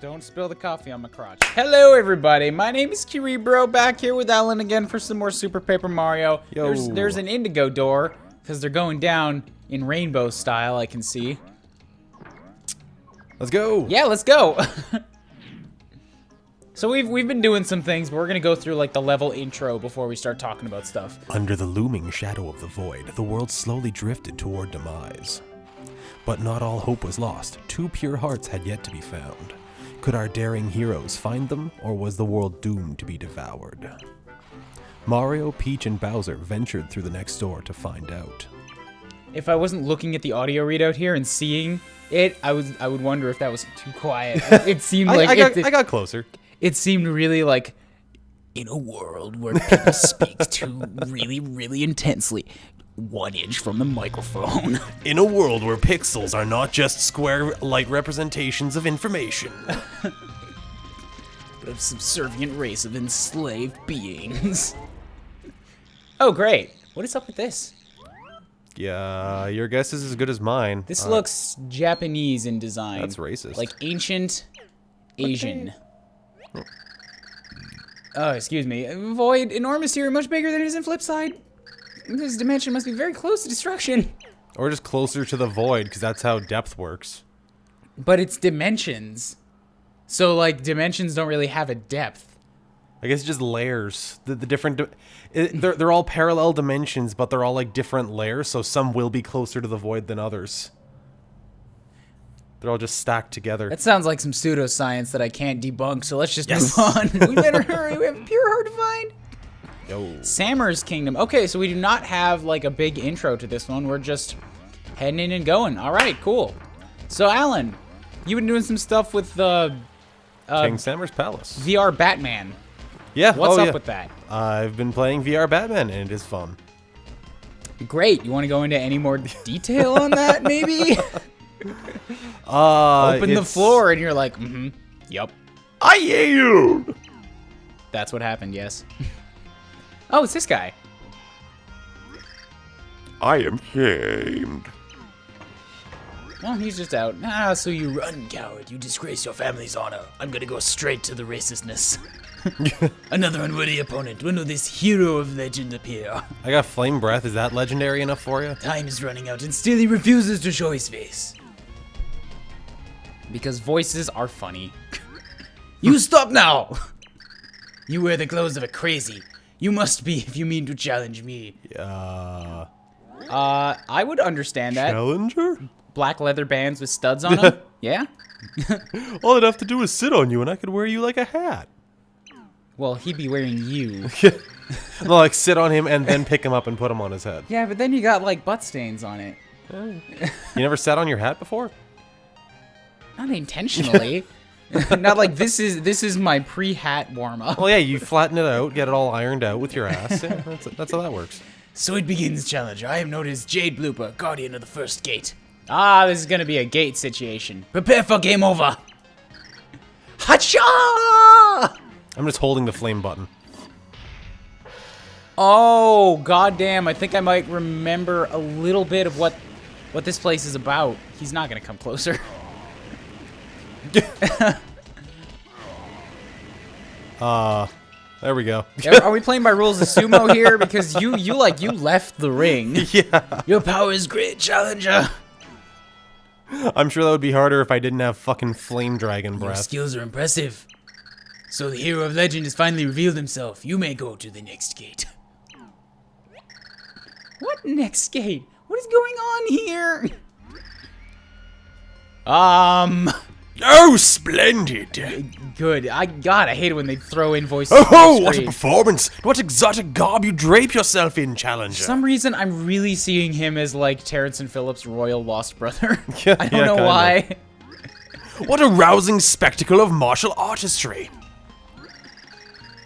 Don't spill the coffee on my crotch. Hello, everybody. My name is Kuuribro, back here with Alan again for some more Super Paper Mario. Yo. There's an indigo door, because they're going down in rainbow style, I can see. Let's go. Yeah, let's go. So we've been doing some things, but we're going to go through like the level intro before we start talking about stuff. Under the looming shadow of the void, the world slowly drifted toward demise. But not all hope was lost. Two pure hearts had yet to be found. Could our daring heroes find them, or was the world doomed to be devoured? Mario, Peach, and Bowser ventured through the next door to find out. If I wasn't looking at the audio readout here and seeing it, I would wonder if that was too quiet. It seemed like I got closer. It seemed really like, in a world where people speak too really intensely, 1 inch from the microphone. In a world where pixels are not just square light representations of information. But a subservient race of enslaved beings. Oh, great. What is up with this? Yeah, your guess is as good as mine. This looks Japanese in design. That's racist. Like ancient Asian. Oh, excuse me. Void, enormous here, much bigger than it is in Flipside. This dimension must be very close to destruction. Or just closer to the void, because that's how depth works. But it's dimensions. So, like, dimensions don't really have a depth. I guess it's just layers. The different... they're all parallel dimensions, but they're all, like, different layers, so some will be closer to the void than others. They're all just stacked together. That sounds like some pseudoscience that I can't debunk, so let's just Yes. move on. We better hurry. We have a pure heart to find. Yo. Sammer's Kingdom. Okay, so we do not have, like, a big intro to this one. We're just heading in and going. All right, cool. So, Alan, you've been doing some stuff with the... King Sammer's Palace. VR Batman. Yeah. What's up with that? I've been playing VR Batman, and it is fun. Great. You want to go into any more detail on that, maybe? Open the floor, and you're like, yup. I yield! That's what happened, yes. Oh, it's this guy. I am shamed. Well, he's just out. Ah, so you run, coward. You disgrace your family's honor. I'm gonna go straight to the racistness. Another unworthy opponent. When will this hero of legend appear? I got Flame Breath. Is that legendary enough for you? Time is running out, and still he refuses to show his face. Because voices are funny. You stop now! You wear the clothes of a crazy. You must be if you mean to challenge me. I would understand that. Challenger? Black leather bands with studs on them? Yeah? All I'd have to do is sit on you, and I could wear you like a hat. Well, he'd be wearing you. No, like sit on him and then pick him up and put him on his head. Yeah, but then you got, like, butt stains on it. You never sat on your hat before? Not intentionally. Not like this is my pre-hat warm-up. Well, yeah, you flatten it out, get it all ironed out with your ass. Yeah, that's how that works. So it begins, challenger. I am known as Jade Blooper, guardian of the first gate. Ah, this is gonna be a gate situation. Prepare for game over. Hacha! I'm just holding the flame button. Oh, goddamn! I think I might remember a little bit of what this place is about. He's not gonna come closer. There we go. Are we playing by rules of sumo here? Because you left the ring. Yeah. Your power is great, challenger. I'm sure that would be harder if I didn't have fucking flame dragon Your breath. skills are impressive. So the hero of legend has finally revealed himself. You may go to the next gate. What next gate? What is going on here? Oh, splendid! Good. God, I hate it when they throw in voices. Oh, what a performance! What exotic garb you drape yourself in, challenger! For some reason, I'm really seeing him as like Terrence and Phillips' royal lost brother. Yeah, I don't know kinda. why. What a rousing spectacle of martial artistry!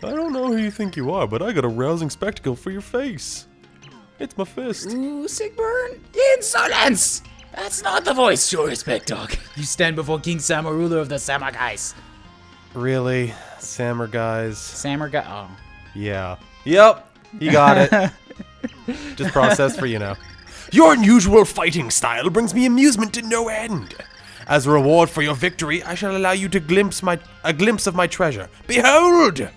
I don't know who you think you are, but I got a rousing spectacle for your face. It's my fist. Ooh, sick burn. Insolence! That's not the voice. Show respect, dog. You stand before King Sammer, ruler of the Sammer guys. Really? Sammer guys? Sammer guy. Oh. Yeah. Yep. You got it. Just processed for you now. Your unusual fighting style brings me amusement to no end. As a reward for your victory, I shall allow you to glimpse a glimpse of my treasure. Behold!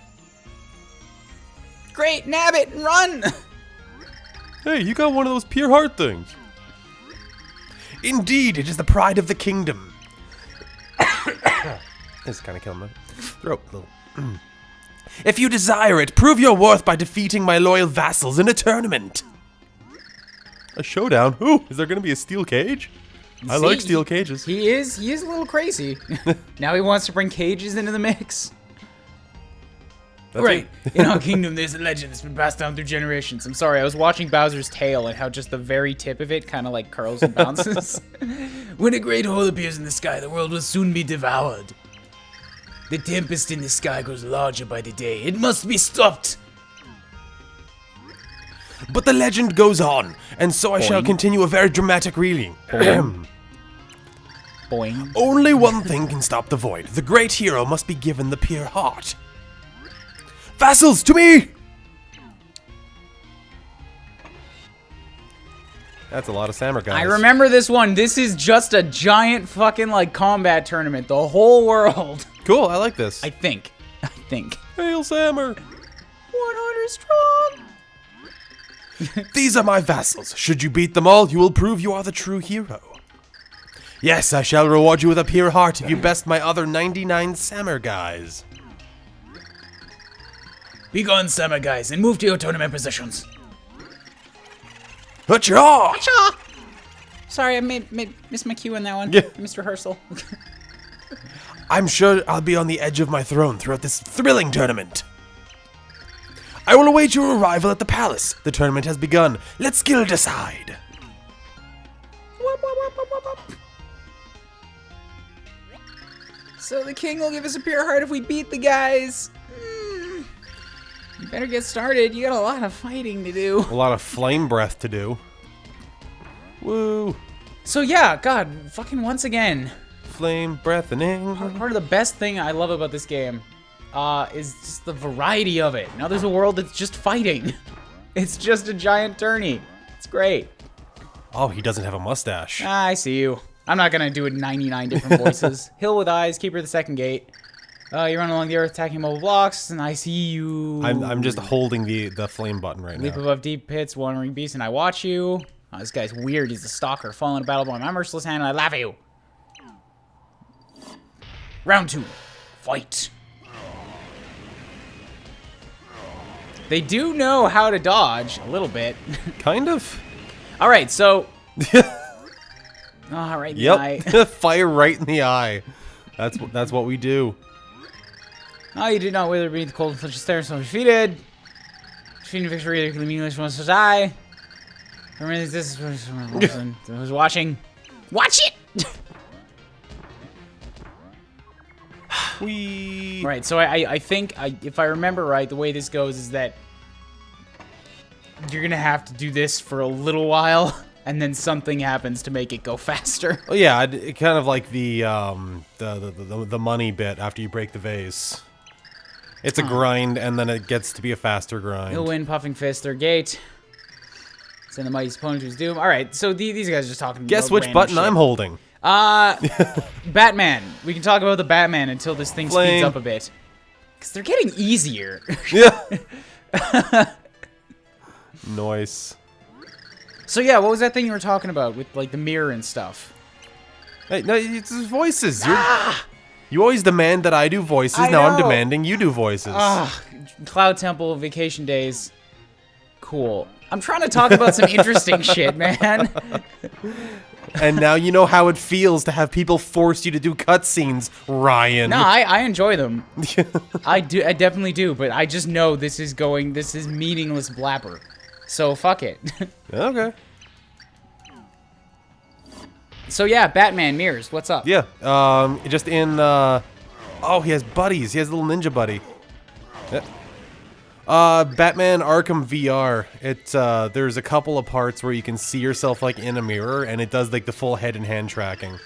Great, nab it and run! Hey, you got one of those pure heart things. Indeed, it is the pride of the kingdom. This is kind of killing my throat a little. If you desire it, prove your worth by defeating my loyal vassals in a tournament. A showdown? Ooh, is there going to be a steel cage? I like steel cages. He is a little crazy. Now he wants to bring cages into the mix. That's Right. In our kingdom, there's a legend that's been passed down through generations. I'm sorry, I was watching Bowser's tail and how just the very tip of it kind of like curls and bounces. When a great hole appears in the sky, the world will soon be devoured. The tempest in the sky grows larger by the day. It must be stopped. But the legend goes on, and so I shall continue a very dramatic reading. Boing. Only one thing can stop the void. The great hero must be given the pure heart. Vassals, to me! That's a lot of samurai guys. I remember this one. This is just a giant fucking like combat tournament. The whole world. Cool, I like this. I think. Hail Sammer! 100 strong. These are my vassals. Should you beat them all, you will prove you are the true hero. Yes, I shall reward you with a pure heart if you best my other 99 samurai guys. Be gone, Summer guys, and move to your tournament positions. Hacha! Sorry, I missed my cue on that one. Yeah. Mr. Herschel. I'm sure I'll be on the edge of my throne throughout this thrilling tournament. I will await your arrival at the palace. The tournament has begun. Let skill decide. So the king will give us a pure heart if we beat the guys. You better get started. You got a lot of fighting to do. A lot of flame breath to do. Woo. So yeah, God, fucking once again. Flame breathing. Part of the best thing I love about this game is just the variety of it. Now there's a world that's just fighting. It's just a giant tourney. It's great. Oh, he doesn't have a mustache. I see you. I'm not gonna do it in 99 different voices. Hill with eyes, keeper of the second gate. You run along the earth attacking mobile blocks, and I see you. I'm just holding the flame button right Leap now. above deep pits, wandering beast, and I watch you. Oh, this guy's weird. He's a stalker. Falling in a battle by my merciless hand, and I laugh at you. Round 2. Fight. They do know how to dodge a little bit. Kind of. All right, so. Oh, right in the eye. Fire right in the eye. That's what we do. Oh, you did not wither beneath the cold and flinch stare, so defeated. Defeating victory, either meaningless once to die. Remember, this is what I was watching. Watch it! Right, so I think, if I remember right, the way this goes is that you're gonna have to do this for a little while, and then something happens to make it go faster. Oh yeah, kind of like the money bit after you break the vase. It's a grind, and then it gets to be a faster grind. He'll win, puffing fist, third gate. Send the mighty opponent to his doom. All right, so these guys are just talking. Guess which button shit. I'm holding. Batman. We can talk about the Batman until this thing speeds up a bit. Because they're getting easier. Yeah. Nice. So yeah, what was that thing you were talking about with like the mirror and stuff? Hey, no, it's his voices. You always demand that I do voices. Now I'm demanding you do voices. Cloud Temple, vacation days. Cool. I'm trying to talk about some interesting shit, man. And now you know how it feels to have people force you to do cutscenes, Ryan. No, I enjoy them. I definitely do, but I just know this is meaningless blabber. So fuck it. Okay. So yeah, Batman mirrors. What's up? Yeah. Just in. Oh, he has buddies. He has a little ninja buddy. Yeah. Batman Arkham VR. There's a couple of parts where you can see yourself like in a mirror, and it does like the full head and hand tracking.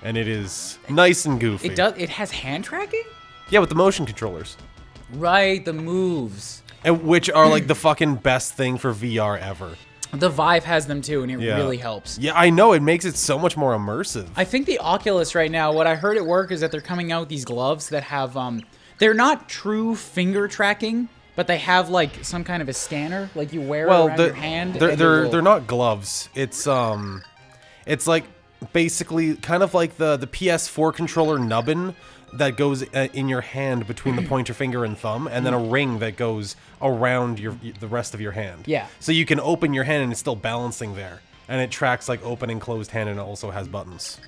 And it is nice and goofy. It has hand tracking? Yeah, with the motion controllers. Right, the moves. And which are like the fucking best thing for VR ever. The Vive has them too, and it really helps. Yeah, I know. It makes it so much more immersive. I think the Oculus right now, what I heard at work is that they're coming out with these gloves that have, they're not true finger tracking, but they have like some kind of a scanner, like you wear it around your hand. They're not gloves. It's like basically kind of like the PS4 controller nubbin that goes in your hand between the pointer finger and thumb, and then a ring that goes around the rest of your hand. Yeah. So you can open your hand and it's still balancing there, and it tracks like open and closed hand, and it also has buttons.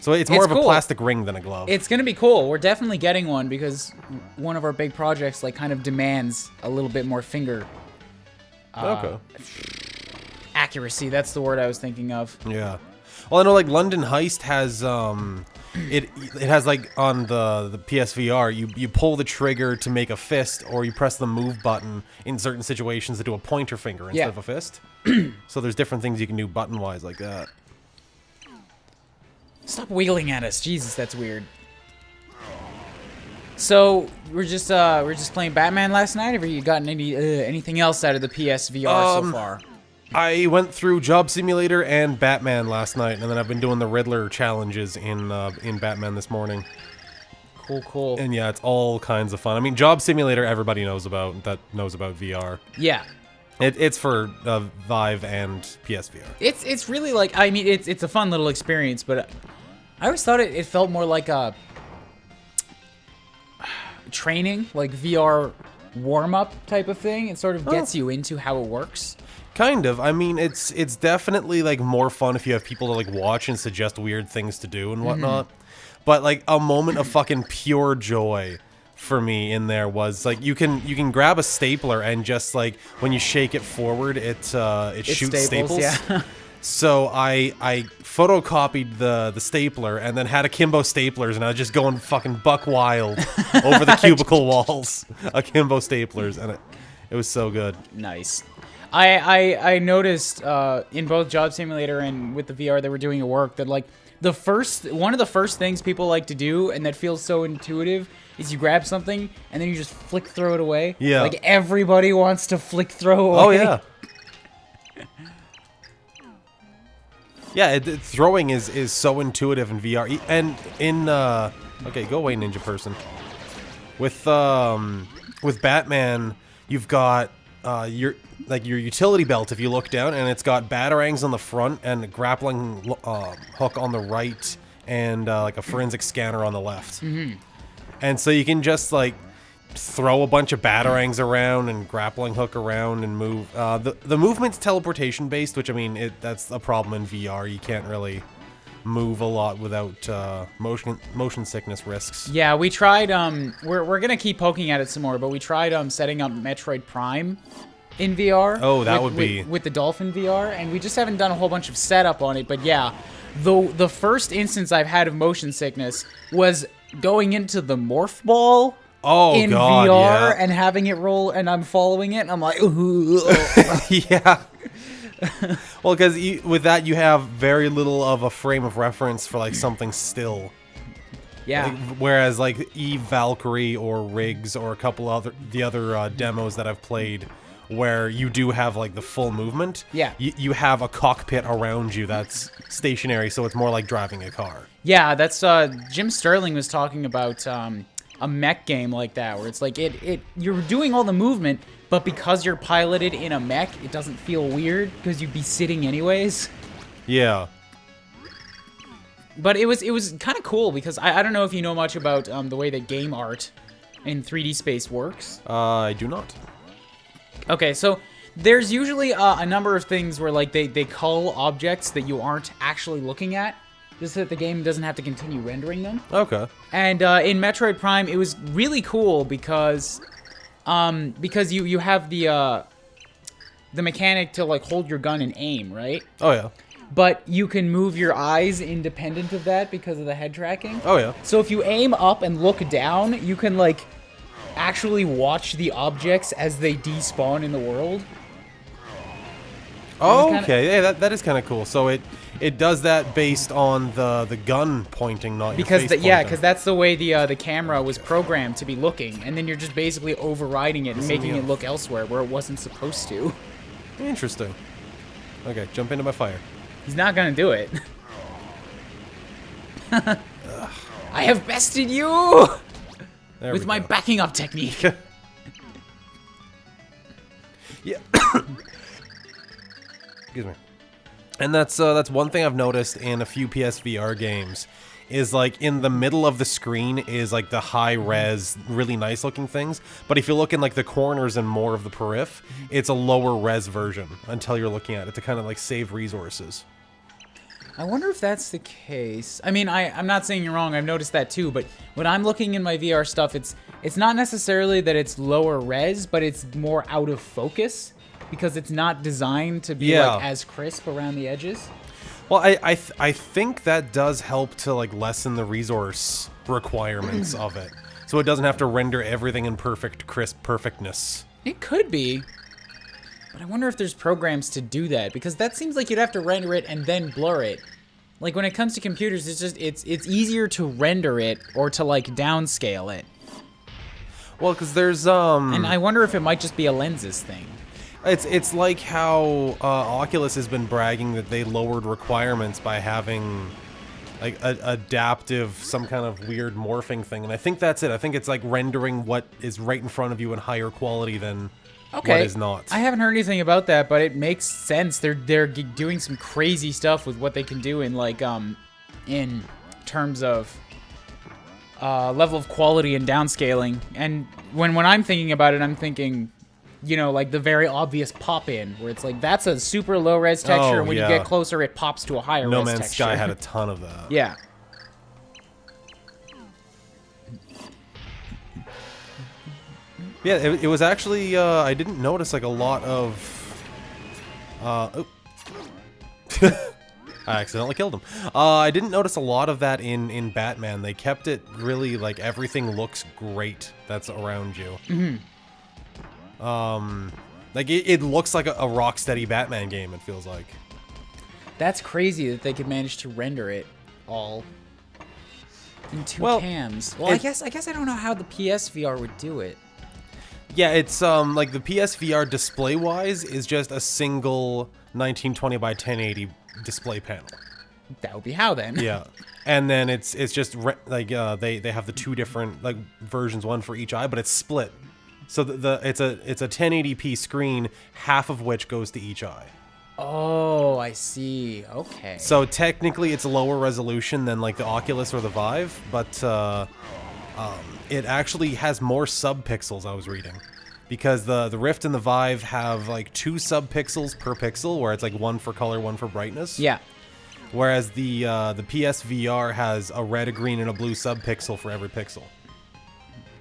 So it's more of a plastic ring than a glove. It's gonna be cool. We're definitely getting one because one of our big projects like kind of demands a little bit more finger. Accuracy. That's the word I was thinking of. Yeah. Well, I know like London Heist has it has like on the PSVR you pull the trigger to make a fist, or you press the move button in certain situations to do a pointer finger instead of a fist. So there's different things you can do button wise like that. Stop wheeling at us. Jesus, that's weird. So we're just playing Batman last night. Have you gotten anything else out of the PSVR so far? I went through Job Simulator and Batman last night, and then I've been doing the Riddler challenges in Batman this morning. Cool. And yeah, it's all kinds of fun. I mean, Job Simulator everybody knows about VR. Yeah. It's for Vive and PSVR. It's really like, I mean, it's a fun little experience, but I always thought it felt more like a training, like VR warm-up type of thing. It sort of gets you into how it works. Kind of. I mean, it's definitely like more fun if you have people to like watch and suggest weird things to do and whatnot. But like a moment of fucking pure joy for me in there was like you can grab a stapler and just like when you shake it forward, it shoots staples. Yeah. So I photocopied the stapler and then had akimbo staplers, and I was just going fucking buck wild over the cubicle walls, akimbo staplers, and it was so good. Nice. I noticed in both Job Simulator and with the VR that we're doing at work that like one of the first things people like to do, and that feels so intuitive, is you grab something and then you just flick throw it away. Yeah. Like everybody wants to flick throw away. Oh yeah. Yeah, throwing is so intuitive in VR, and in okay, go away, ninja person. With Batman, you've got your utility belt if you look down, and it's got batarangs on the front and a grappling hook on the right, and like a forensic scanner on the left. And so you can just like throw a bunch of batarangs around and grappling hook around and move. The movement's teleportation based, which I mean that's a problem in VR. You can't really move a lot without motion sickness risks. Yeah, we tried. We're gonna keep poking at it some more, but we tried setting up Metroid Prime in VR. Oh, that would be with the Dolphin VR, and we just haven't done a whole bunch of setup on it. But yeah, the first instance I've had of motion sickness was going into the morph ball. In God, VR yeah. and having it roll, and I'm following it, and I'm like, yeah. Well, because with that you have very little of a frame of reference for like something still. Yeah. Like, whereas like Eve Valkyrie or Riggs or a couple other demos that I've played, where you do have like the full movement. Yeah. You have a cockpit around you that's stationary, so it's more like driving a car. Yeah, that's Jim Sterling was talking about a mech game like that, where it's like you're doing all the movement, but because you're piloted in a mech, it doesn't feel weird because you'd be sitting anyways. Yeah. But it was kind of cool because I don't know if you know much about the way that game art in 3D space works. I do not. Okay, so there's usually a number of things where like they cull objects that you aren't actually looking at, just so that the game doesn't have to continue rendering them. Okay. And in Metroid Prime, it was really cool because you have the mechanic to like hold your gun and aim, right? Oh yeah. But you can move your eyes independent of that because of the head tracking. Oh yeah. So if you aim up and look down, you can like actually watch the objects as they despawn in the world. Oh, okay. Yeah, that is kind of cool. So it does that based on the gun pointing, not your face pointing. Yeah, because that's the way the camera was programmed to be looking, and then you're just basically overriding it and making it look elsewhere where it wasn't supposed to. Interesting. Okay, jump into my fire. He's not gonna do it. I have bested you with my backing up technique. Yeah. Excuse me. And that's one thing I've noticed in a few PSVR games is like in the middle of the screen is like the high res, really nice looking things. But if you look in like the corners and more of the periph, it's a lower res version until you're looking at it to kind of like save resources. I wonder if that's the case. I mean, I'm not saying you're wrong. I've noticed that too. But when I'm looking in my VR stuff, it's not necessarily that it's lower res, but it's more out of focus because it's not designed to be like as crisp around the edges. Well, I think that does help to like lessen the resource requirements of it, so it doesn't have to render everything in perfect crisp perfectness. It could be. But I wonder if there's programs to do that, because that seems like you'd have to render it and then blur it. Like when it comes to computers, it's easier to render it or to like downscale it. Well, because there's and I wonder if it might just be a lenses thing. It's like how Oculus has been bragging that they lowered requirements by having like adaptive, some kind of weird morphing thing, and I think that's it. I think it's like rendering what is right in front of you in higher quality than what is not. I haven't heard anything about that, but it makes sense. They're doing some crazy stuff with what they can do in like in terms of level of quality and downscaling. And when I'm thinking about it, I'm thinking, you know, like the very obvious pop-in, where it's like, that's a super low-res texture, and when you get closer, it pops to a higher res texture. No Man's Sky had a ton of that. Yeah. Yeah, it was actually, I didn't notice, like, a lot of... I accidentally killed him. I didn't notice a lot of that in Batman. They kept it really, like, everything looks great that's around you. Mm-hmm. Like, it looks like a Rocksteady Batman game, it feels like. That's crazy that they could manage to render it all in two cams. Well, I guess I don't know how the PSVR would do it. Yeah, it's, like, the PSVR display-wise is just a single 1920 by 1080 display panel. That would be how, then. Yeah. And then it's just, like, they have the two different, like, versions, one for each eye, but it's split. So it's a 1080p screen, half of which goes to each eye. Oh, I see. Okay. So technically it's a lower resolution than like the Oculus or the Vive, but it actually has more subpixels, I was reading. Because the Rift and the Vive have like 2 subpixels per pixel, where it's like 1 for color, 1 for brightness. Yeah. Whereas the PSVR has a red, a green, and a blue subpixel for every pixel.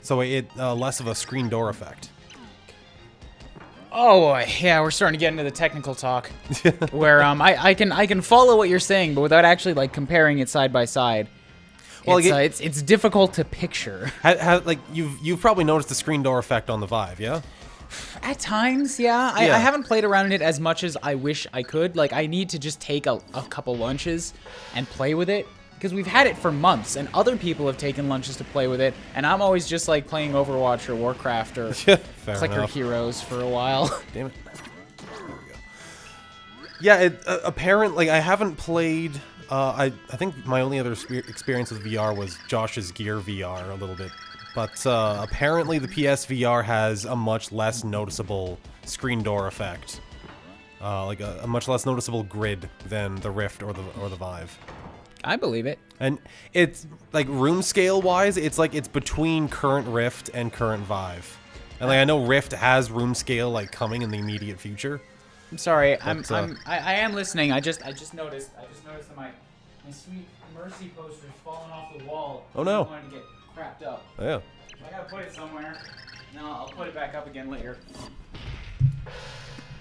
So it less of a screen door effect. Oh boy, yeah, we're starting to get into the technical talk, where I can follow what you're saying, but without actually like comparing it side by side. Well, it's difficult to picture. Like you've probably noticed the screen door effect on the Vive, yeah? At times, yeah. I haven't played around in it as much as I wish I could. Like, I need to just take a couple lunches and play with it. Because we've had it for months, and other people have taken lunches to play with it, and I'm always just like playing Overwatch or Warcraft or Clicker Heroes for a while. Damn it. There we go. Yeah, apparently, I haven't played... I think my only other experience with VR was Josh's Gear VR a little bit. But apparently the PSVR has a much less noticeable screen door effect. Like a much less noticeable grid than the Rift or the Vive. I believe it. And it's like room scale wise, it's like it's between current Rift and current Vive. And like I know Rift has room scale like coming in the immediate future. I'm sorry, I am listening. I just noticed that my sweet Mercy poster's fallen off the wall. Oh no. I'm going to get crapped up. Oh, yeah. I gotta put it somewhere. No, I'll put it back up again later.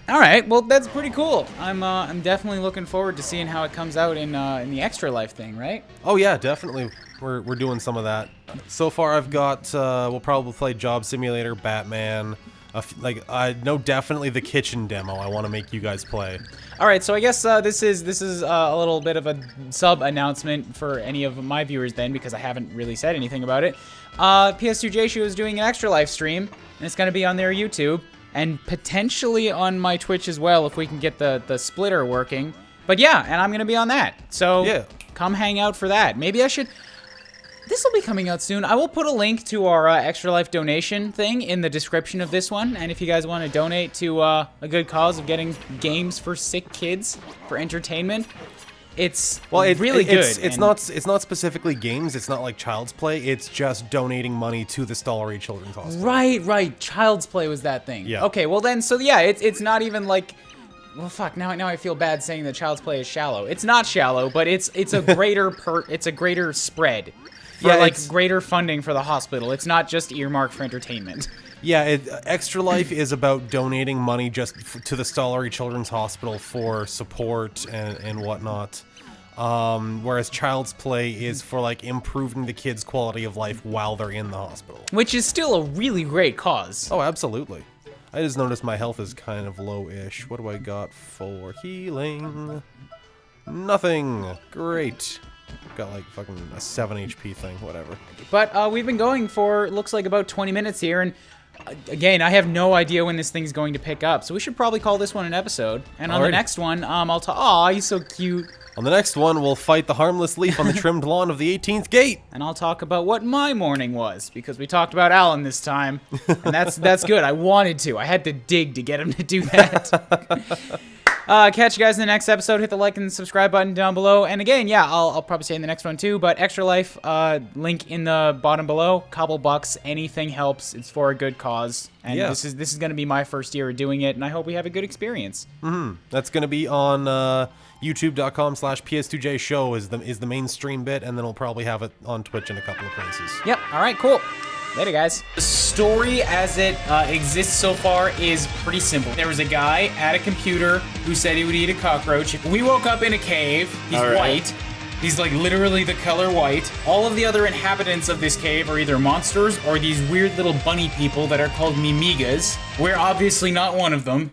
All right, well that's pretty cool. I'm definitely looking forward to seeing how it comes out in the Extra Life thing, right? Oh yeah, definitely. We're doing some of that. So far, I've got we'll probably play Job Simulator, Batman. I know definitely the kitchen demo. I want to make you guys play. All right, so I guess this is a little bit of a sub announcement for any of my viewers then, because I haven't really said anything about it. PS2J is doing an Extra Life stream, and it's gonna be on their YouTube. and potentially on my Twitch as well if we can get the splitter working. But yeah, and I'm gonna be on that. So Yeah. come hang out for that. Maybe I should. This will be coming out soon. I will put a link to our Extra Life donation thing in the description of this one. And if you guys want to donate to a good cause of getting games for sick kids for entertainment, it's really good. It's not specifically games. It's not like Child's Play. It's just donating money to the Stollery Children's Hospital. Right. Child's Play was that thing. Yeah. Okay, well then, so yeah, it's not even like. Well, fuck. Now I feel bad saying that Child's Play is shallow. It's not shallow, but it's a greater it's a greater spread. For greater funding for the hospital. It's not just earmarked for entertainment. Yeah, Extra Life is about donating money just to the Stollery Children's Hospital for support and whatnot. Whereas Child's Play is for like improving the kids' quality of life while they're in the hospital. Which is still a really great cause. Oh, absolutely. I just noticed my health is kind of low-ish. What do I got for healing? Nothing. Great. Got like fucking a 7 HP thing, whatever. But we've been going for, looks like about 20 minutes here, and again, I have no idea when this thing's going to pick up, so we should probably call this one an episode. And on the next one, I'll talk. Aw, he's so cute. On the next one, we'll fight the harmless leaf on the trimmed lawn of the 18th gate. And I'll talk about what my morning was, because we talked about Alan this time, and that's good. I wanted to. I had to dig to get him to do that. Catch you guys in the next episode. Hit the like and subscribe button down below. And again, yeah, I'll probably say in the next one too, but Extra Life, link in the bottom below. Couple bucks, anything helps. It's for a good cause. And this is going to be my first year of doing it, and I hope we have a good experience. That's going to be on youtube.com/PS2J show is the mainstream bit, and then we'll probably have it on Twitch in a couple of places. Yep. All right, cool. Later, guys. The story as it exists so far is pretty simple. There was a guy at a computer who said he would eat a cockroach. We woke up in a cave. He's white. He's like literally the color white. All of the other inhabitants of this cave are either monsters or these weird little bunny people that are called Mimigas. We're obviously not one of them.